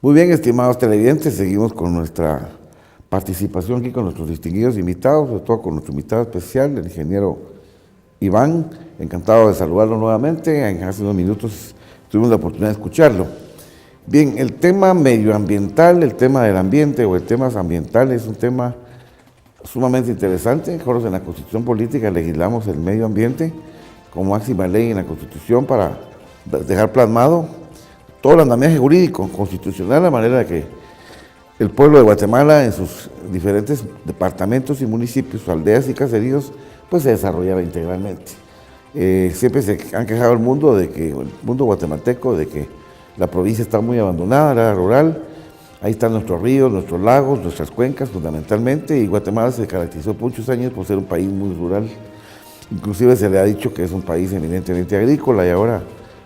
Muy bien, estimados televidentes, seguimos con nuestra participación aquí con nuestros distinguidos invitados, sobre todo con nuestro invitado especial, el ingeniero Iván. Encantado de saludarlo nuevamente. Hace unos minutos tuvimos la oportunidad de escucharlo. Bien, el tema medioambiental, el tema del ambiente o el tema ambiental es un tema sumamente interesante. Nosotros en la Constitución Política legislamos el medio ambiente como máxima ley en la Constitución para dejar plasmado todo el andamiaje jurídico constitucional, de manera de que el pueblo de Guatemala en sus diferentes departamentos y municipios, aldeas y caseríos, pues se desarrollara integralmente. Siempre se han quejado el mundo guatemalteco de que la provincia está muy abandonada, la área rural. Ahí están nuestros ríos, nuestros lagos, nuestras cuencas fundamentalmente, y Guatemala se caracterizó por muchos años por ser un país muy rural. Inclusive se le ha dicho que es un país eminentemente agrícola, y ahora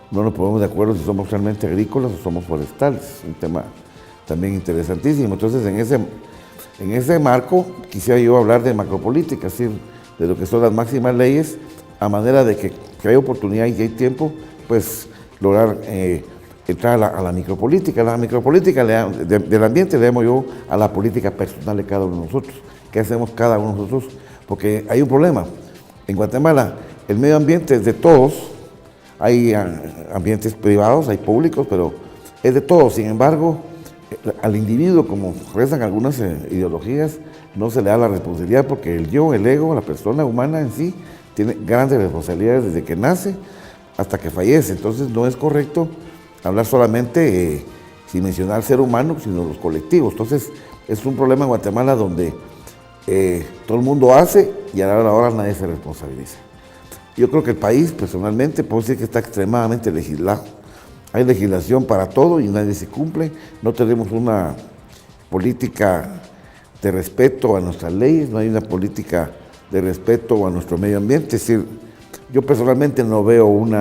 no nos ponemos de acuerdo si somos realmente agrícolas o somos forestales, un tema también interesantísimo. Entonces, en ese marco quisiera yo hablar de macropolítica, es decir, de lo que son las máximas leyes, a manera de que hay oportunidad y hay tiempo, pues lograr entrar a la micropolítica. La micropolítica del ambiente le llamo yo a la política personal de cada uno de nosotros. ¿Qué hacemos cada uno de nosotros? Porque hay un problema. En Guatemala el medio ambiente es de todos, hay ambientes privados, hay públicos, pero es de todos. Sin embargo, al individuo, como rezan algunas ideologías, no se le da la responsabilidad, porque el yo, el ego, la persona humana en sí, tiene grandes responsabilidades desde que nace hasta que fallece. Entonces no es correcto hablar solamente sin mencionar al ser humano, sino los colectivos. Entonces es un problema en Guatemala donde todo el mundo hace y a la hora nadie se responsabiliza. Yo creo que el país, personalmente, puedo decir que está extremadamente legislado. Hay legislación para todo y nadie se cumple. No tenemos una política de respeto a nuestras leyes, no hay una política de respeto a nuestro medio ambiente. Es decir, yo personalmente no veo un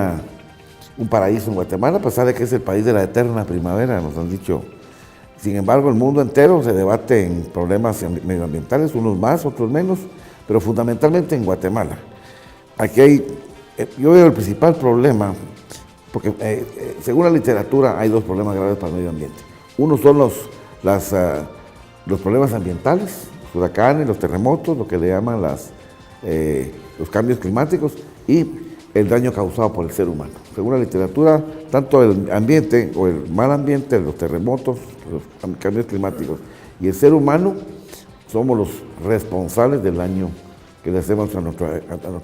paraíso en Guatemala, a pesar de que es el país de la eterna primavera, nos han dicho. Sin embargo, el mundo entero se debate en problemas medioambientales, unos más, otros menos, pero fundamentalmente en Guatemala. Aquí yo veo el principal problema, porque según la literatura hay dos problemas graves para el medio ambiente. Uno son los problemas ambientales, los huracanes, los terremotos, lo que le llaman los cambios climáticos, y el daño causado por el ser humano. Según la literatura, tanto el ambiente o el mal ambiente, los terremotos, los cambios climáticos y el ser humano somos los responsables del daño que le hacemos a nuestro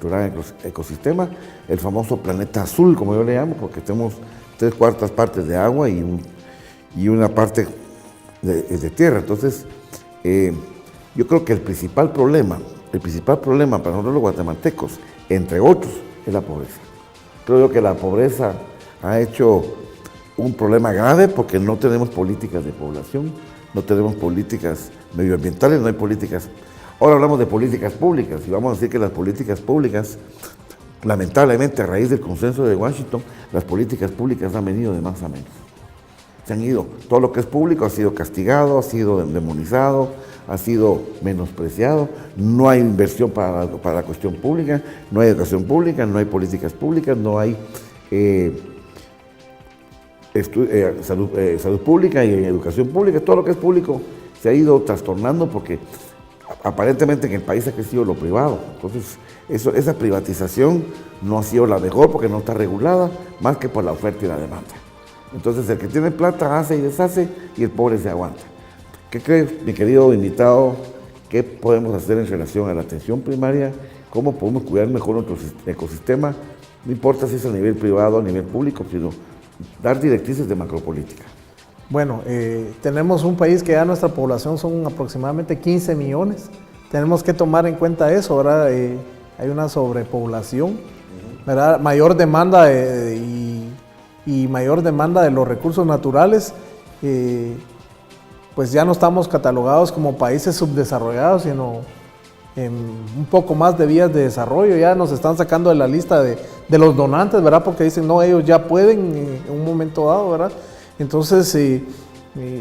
gran ecosistema, el famoso planeta azul, como yo le llamo, porque tenemos 3/4 partes de agua y una parte de tierra. Entonces, yo creo que el principal problema para nosotros los guatemaltecos, entre otros, es la pobreza. Creo yo que la pobreza ha hecho un problema grave porque no tenemos políticas de población, no tenemos políticas medioambientales, no hay políticas. Ahora hablamos de políticas públicas y vamos a decir que las políticas públicas, lamentablemente a raíz del consenso de Washington, las políticas públicas han venido de más a menos. Se han ido, todo lo que es público ha sido castigado, ha sido demonizado, ha sido menospreciado, no hay inversión para la cuestión pública, no hay educación pública, no hay políticas públicas, no hay salud pública y educación pública. Todo lo que es público se ha ido trastornando porque aparentemente en el país ha crecido lo privado. Entonces esa privatización no ha sido la mejor porque no está regulada, más que por la oferta y la demanda. Entonces el que tiene plata hace y deshace y el pobre se aguanta. ¿Qué crees, mi querido invitado? ¿Qué podemos hacer en relación a la atención primaria? ¿Cómo podemos cuidar mejor nuestro ecosistema? No importa si es a nivel privado o a nivel público, sino dar directrices de macropolítica. Bueno, tenemos un país que ya nuestra población son aproximadamente 15 millones. Tenemos que tomar en cuenta eso, ¿verdad? Hay una sobrepoblación, ¿verdad? Mayor demanda y mayor demanda de los recursos naturales. Pues ya no estamos catalogados como países subdesarrollados, sino en un poco más de vías de desarrollo. Ya nos están sacando de la lista de los donantes, ¿verdad? Porque dicen, no, ellos ya pueden en un momento dado, ¿verdad? Entonces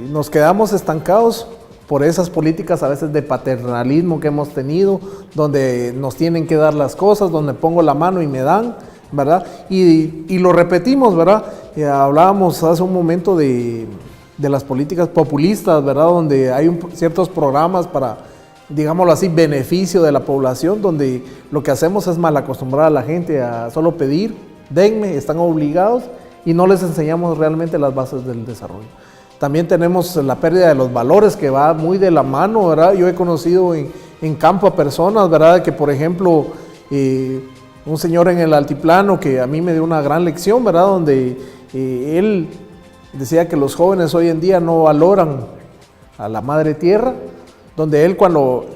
nos quedamos estancados por esas políticas a veces de paternalismo que hemos tenido, donde nos tienen que dar las cosas, donde pongo la mano y me dan, ¿verdad? Y lo repetimos, ¿verdad? Hablábamos hace un momento de las políticas populistas, ¿verdad? Donde hay ciertos programas para, digámoslo así, beneficio de la población, donde lo que hacemos es mal acostumbrar a la gente a solo pedir, denme, están obligados y no les enseñamos realmente las bases del desarrollo. También tenemos la pérdida de los valores que va muy de la mano, ¿verdad? Yo he conocido en campo a personas, ¿verdad? Que por ejemplo, un señor en el altiplano que a mí me dio una gran lección, ¿verdad? Donde él decía que los jóvenes hoy en día no valoran a la madre tierra, donde él cuando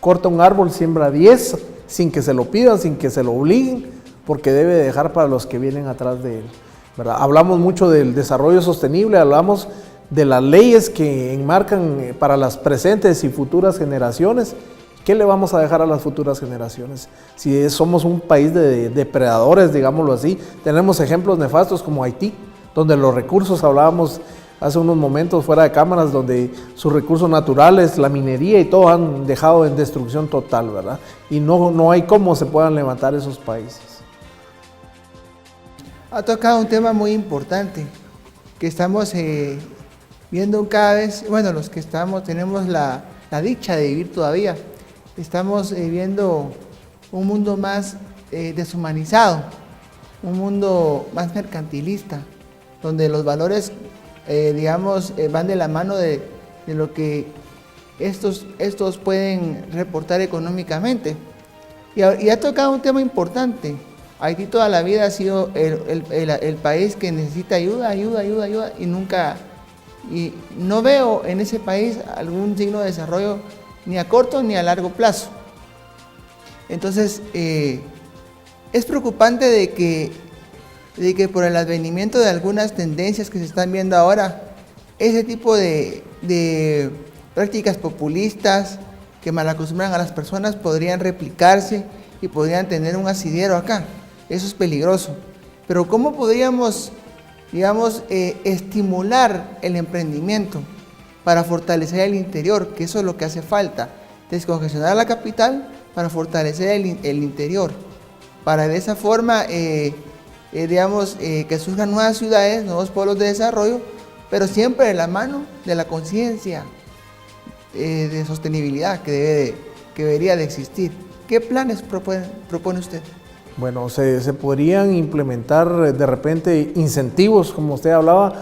corta un árbol siembra 10 sin que se lo pidan, sin que se lo obliguen, porque debe dejar para los que vienen atrás de él, ¿verdad? Hablamos mucho del desarrollo sostenible, hablamos de las leyes que enmarcan para las presentes y futuras generaciones. ¿Qué le vamos a dejar a las futuras generaciones? Si somos un país de depredadores, digámoslo así, tenemos ejemplos nefastos como Haití, donde los recursos, hablábamos hace unos momentos fuera de cámaras, donde sus recursos naturales, la minería y todo han dejado en destrucción total, ¿verdad? Y no hay cómo se puedan levantar esos países. Ha tocado un tema muy importante, que estamos viendo cada vez, bueno, los que tenemos la dicha de vivir todavía, estamos viendo un mundo más deshumanizado, un mundo más mercantilista, donde los valores, van de la mano de lo que estos pueden reportar económicamente. Y ha tocado un tema importante. Haití toda la vida ha sido el país que necesita ayuda, y no veo en ese país algún signo de desarrollo ni a corto ni a largo plazo. Entonces, es preocupante de que por el advenimiento de algunas tendencias que se están viendo ahora, ese tipo de prácticas populistas que malacostumbran a las personas podrían replicarse y podrían tener un asidero acá. Eso es peligroso. Pero ¿cómo podríamos, estimular el emprendimiento para fortalecer el interior? Que eso es lo que hace falta. Descongestionar la capital para fortalecer el interior. Para de esa forma, que surjan nuevas ciudades, nuevos polos de desarrollo, pero siempre de la mano de la conciencia de sostenibilidad que debería de existir. ¿Qué planes propone usted? Bueno, se podrían implementar de repente incentivos, como usted hablaba,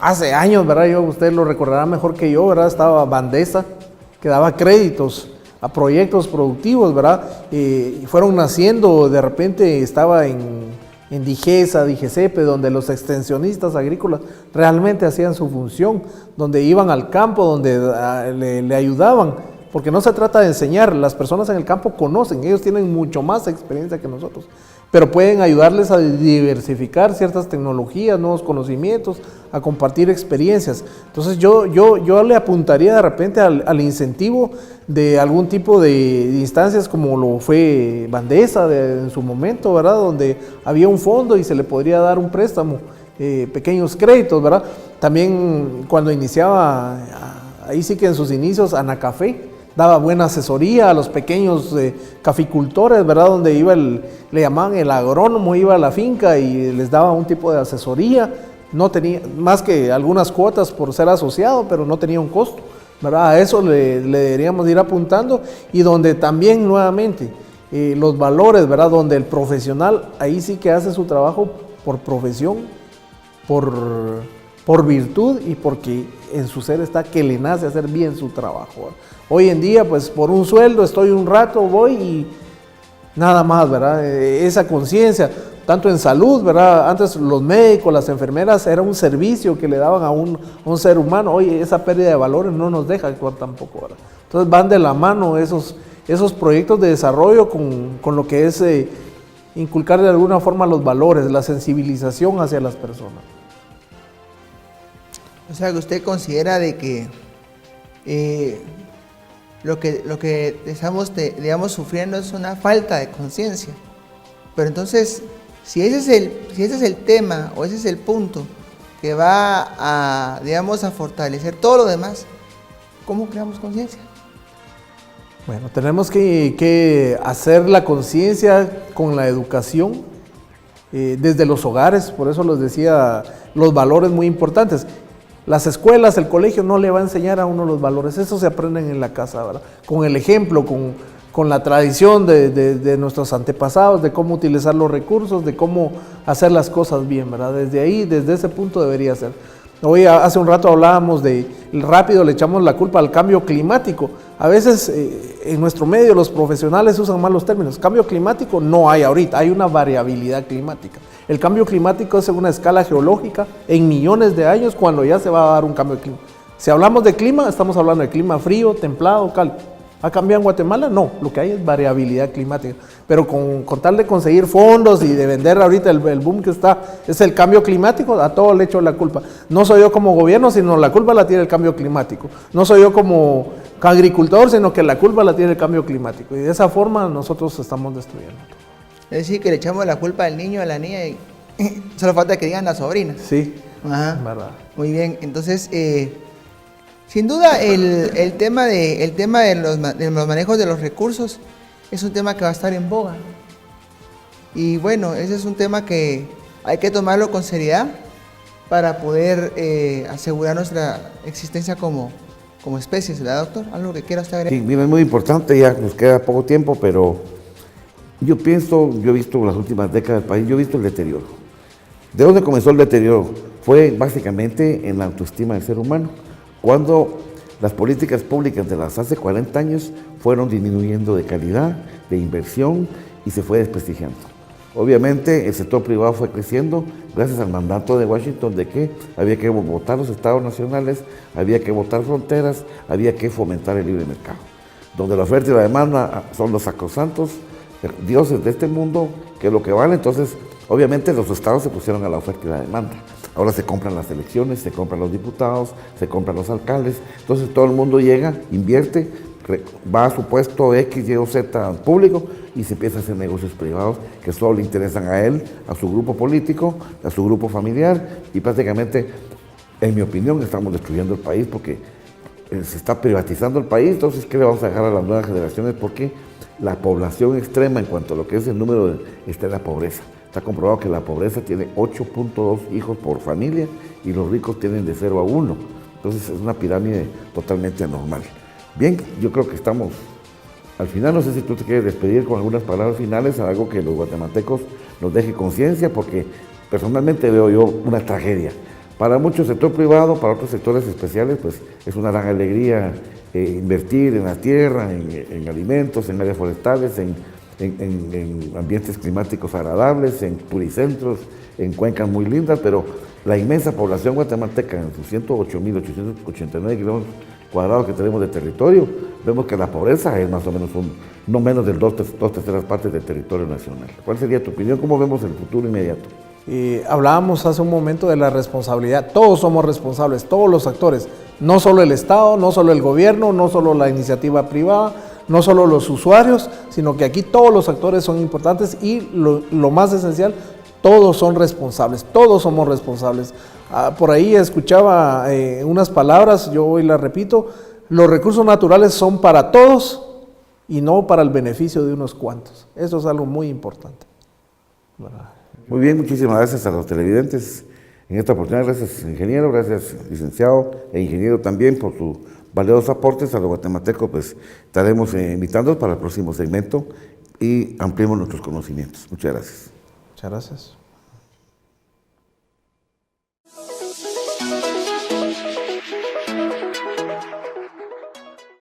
hace años, ¿verdad? Usted lo recordará mejor que yo, ¿verdad? Estaba Bandesa, que daba créditos a proyectos productivos, ¿verdad? Y fueron naciendo, de repente estaba en Digesa, Digesepe, donde los extensionistas agrícolas realmente hacían su función, donde iban al campo, donde le ayudaban. Porque no se trata de enseñar, las personas en el campo conocen, ellos tienen mucho más experiencia que nosotros, pero pueden ayudarles a diversificar ciertas tecnologías, nuevos conocimientos, a compartir experiencias. Entonces yo le apuntaría de repente al incentivo de algún tipo de instancias como lo fue Bandesa en su momento, ¿verdad? Donde había un fondo y se le podría dar un préstamo, pequeños créditos, ¿verdad? También cuando iniciaba, ahí sí que en sus inicios, Anacafé daba buena asesoría a los pequeños caficultores, ¿verdad? Donde le llamaban el agrónomo, iba a la finca y les daba un tipo de asesoría. No tenía más que algunas cuotas por ser asociado, pero no tenía un costo, ¿verdad? A eso le deberíamos ir apuntando, y donde también nuevamente los valores, ¿verdad? Donde el profesional ahí sí que hace su trabajo por profesión, por virtud y porque en su ser está que le nace hacer bien su trabajo, ¿verdad? Hoy en día, pues por un sueldo estoy un rato, voy y nada más, ¿verdad? Esa conciencia, tanto en salud, ¿verdad? Antes los médicos, las enfermeras, era un servicio que le daban a un ser humano. Hoy esa pérdida de valores no nos deja actuar tampoco, ¿verdad? Entonces van de la mano esos proyectos de desarrollo con lo que es inculcar de alguna forma los valores, la sensibilización hacia las personas. O sea, que usted considera de que lo que estamos, sufriendo es una falta de conciencia. Pero entonces, si ese es el tema o ese es el punto que va a fortalecer todo lo demás, ¿cómo creamos conciencia? Bueno, tenemos que hacer la conciencia con la educación desde los hogares, por eso les decía los valores muy importantes. Las escuelas, el colegio no le va a enseñar a uno los valores, eso se aprenden en la casa, ¿verdad? Con el ejemplo, con la tradición de nuestros antepasados, de cómo utilizar los recursos, de cómo hacer las cosas bien, ¿verdad? Desde ahí, desde ese punto debería ser. Hoy, hace un rato hablábamos de, rápido le echamos la culpa al cambio climático. A veces en nuestro medio los profesionales usan mal los términos. Cambio climático no hay ahorita, hay una variabilidad climática. El cambio climático es en una escala geológica en millones de años cuando ya se va a dar un cambio de clima. Si hablamos de clima, estamos hablando de clima frío, templado, cálido. ¿Ha cambiado en Guatemala? No, lo que hay es variabilidad climática. Pero con tal de conseguir fondos y de vender ahorita el boom que está, es el cambio climático, a todo le echo la culpa. No soy yo como gobierno, sino la culpa la tiene el cambio climático. No soy yo como agricultor, sino que la culpa la tiene el cambio climático. Y de esa forma nosotros estamos destruyendo. Es decir, que le echamos la culpa al niño, a la niña y solo falta que digan las sobrinas. Sí, Ajá. verdad. Muy bien, entonces, sin duda el tema de los manejos de los recursos es un tema que va a estar en boga. Y bueno, ese es un tema que hay que tomarlo con seriedad para poder asegurar nuestra existencia como especies, ¿verdad, doctor? ¿Algo que quiera usted agregar? Sí, mira, es muy importante, ya nos queda poco tiempo, pero yo he visto las últimas décadas del país, yo he visto el deterioro. ¿De dónde comenzó el deterioro? Fue básicamente en la autoestima del ser humano, cuando las políticas públicas de las hace 40 años fueron disminuyendo de calidad, de inversión y se fue desprestigiando. Obviamente el sector privado fue creciendo gracias al mandato de Washington de que había que votar los estados nacionales, había que votar fronteras, había que fomentar el libre mercado. Donde la oferta y la demanda son los sacrosantos dioses de este mundo, que es lo que vale. Entonces, obviamente los estados se pusieron a la oferta y la demanda. Ahora se compran las elecciones, se compran los diputados, se compran los alcaldes. Entonces todo el mundo llega, invierte, va a su puesto X, Y o Z público y se empieza a hacer negocios privados que solo le interesan a él, a su grupo político, a su grupo familiar y prácticamente, en mi opinión, estamos destruyendo el país porque se está privatizando el país. Entonces, ¿qué le vamos a dejar a las nuevas generaciones? Porque la población extrema en cuanto a lo que es el número está en la pobreza. Está comprobado que la pobreza tiene 8.2 hijos por familia y los ricos tienen de 0 a 1. Entonces es una pirámide totalmente anormal. Bien, yo creo que estamos al final. No sé si tú te quieres despedir con algunas palabras finales, algo que los guatemaltecos nos deje conciencia, porque personalmente veo yo una tragedia. Para muchos sector privado, para otros sectores especiales, pues es una gran alegría invertir en la tierra, en alimentos, en áreas forestales, en ambientes climáticos agradables, en pluricentros, en cuencas muy lindas, pero la inmensa población guatemalteca, en sus 108.889 kilómetros cuadrados que tenemos de territorio, vemos que la pobreza es más o menos no menos del 2/3 partes del territorio nacional. ¿Cuál sería tu opinión? ¿Cómo vemos el futuro inmediato? Hablábamos hace un momento de la responsabilidad. Todos somos responsables, todos los actores, no solo el Estado, no solo el gobierno, no solo la iniciativa privada, no solo los usuarios, sino que aquí todos los actores son importantes y lo más esencial, todos son responsables, todos somos responsables. Por ahí escuchaba unas palabras, yo hoy las repito: los recursos naturales son para todos y no para el beneficio de unos cuantos. Eso es algo muy importante. Muy bien, muchísimas gracias a los televidentes en esta oportunidad. Gracias, ingeniero, gracias, licenciado e ingeniero también por sus valiosos aportes. A los guatemaltecos pues estaremos invitándolos para el próximo segmento y ampliemos nuestros conocimientos. Muchas gracias. Muchas gracias.